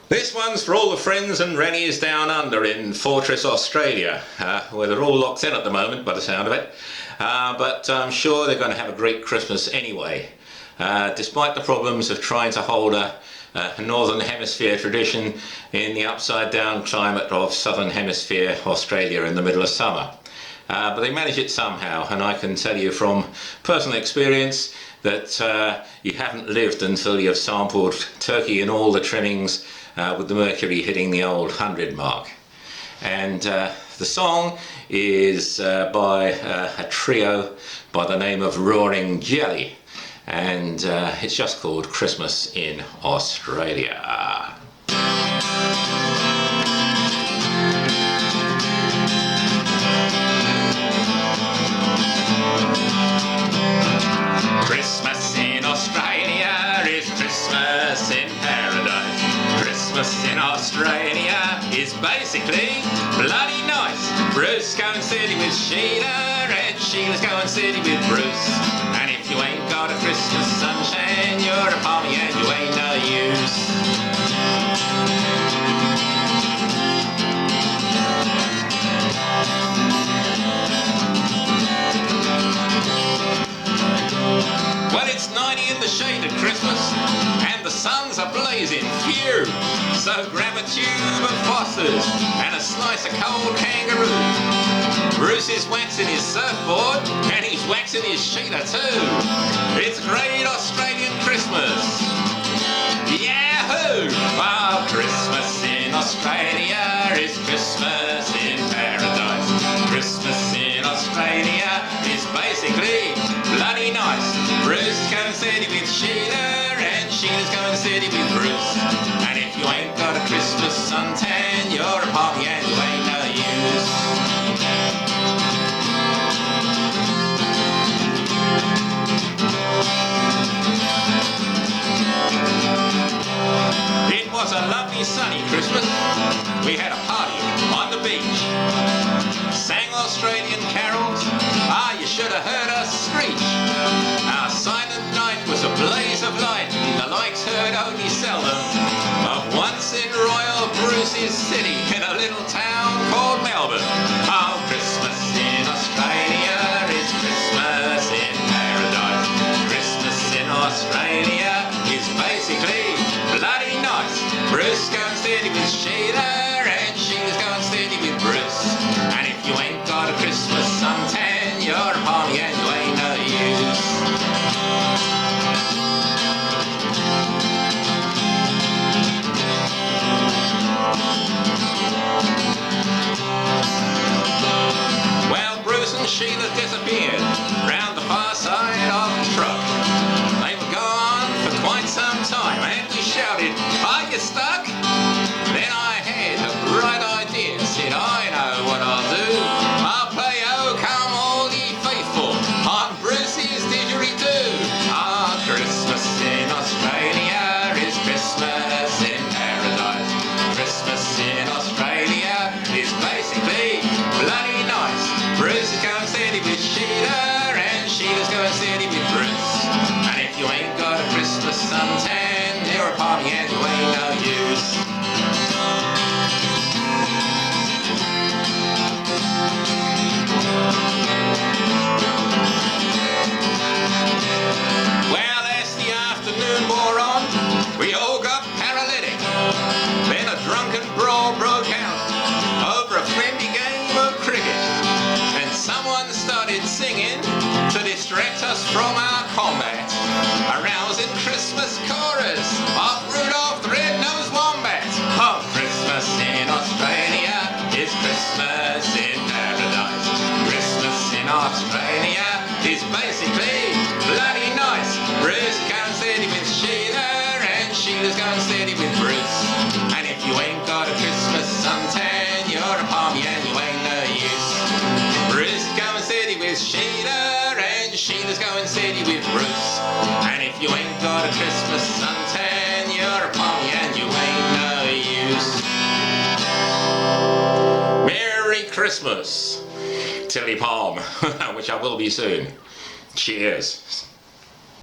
This one's for all the friends and rennies down under in Fortress, Australia, where they're all locked in at the moment by the sound of it. But I'm sure they're going to have a great Christmas anyway, despite the problems of trying to hold a Northern Hemisphere tradition in the upside down climate of Southern Hemisphere Australia in the middle of summer. But they manage it somehow, and I can tell you from personal experience that you haven't lived until you've sampled turkey and all the trimmings with the mercury hitting the old 100 mark. And the song is by a trio by the name of Roaring Jelly, and it's just called Christmas in Australia. Christmas in Australia is Christmas in paradise. Christmas in Australia is basically bloody nice. Bruce going city with Sheila, and Sheila's going city with Bruce. And if you ain't got a Christmas sunshine, you're a palmy and you ain't no use. Well, it's 90 in the shade at Christmas, and the suns are blazing, phew! So grab a tube of Foster's and a slice of cold kangaroo. Bruce is waxing his surfboard, and he's waxing his Sheila too. It's a great Australian Christmas. Yahoo! Well, Christmas in Australia is Christmas in paradise. Christmas in Australia is basically bloody nice. Bruce is going city with Sheila, and Sheila's going city with Bruce. And if you ain't got a Christmas suntan, you're a party and you ain't no use. It was a lovely sunny Christmas. We had a party on the beach, sang Australian carols. You should have heard us screech. Our silent night was a blaze of light, the likes heard only seldom of once in Royal Bruce's city in a little town called Melbourne. Oh, Christmas in Australia is Christmas in paradise. Christmas in Australia is basically bloody nice. Bruce goes steady with Sheila, and Sheila's going steady with Bruce. And if you ain't got a Christmas suntan, you're a palmy and you ain't no use. Well, Bruce and Sheila disappeared round the far side of the truck. They were gone for quite some time, and we shouted, "Are you stuck?" Then I had a bright idea, said, "I know what I'll do. I'll play Oh Come All Ye Faithful on Bruce's didgeridoo." Ah, Christmas in Australia is Christmas in paradise. Christmas in Australia is basically bloody nice. Bruce is going steady with Sheila, and Sheila's going steady with Bruce. And if you ain't got a Christmas suntan, you're a party and you ain't no use. Well, as the afternoon wore on, we all got paralytic. Then a drunken brawl broke out over a friendly game of cricket, and someone started singing to distract us from our combat, a rousing Christmas chorus of Rudolph the Red-Nosed Wombat. Oh, Christmas in Australia is Christmas in paradise. Christmas in Australia is basically bloody nice. Bruce goes steady with Sheila, and Sheila's going steady with Bruce. And if you ain't got a Christmas suntan, you're a palmy and you ain't no use. Bruce is going steady with Sheila, and Sheila's going steady with Bruce. And if you ain't got a Christmas suntan, you're a palmy and you ain't no use. Merry Christmas, Tilly Palm, which I will be soon. Cheers.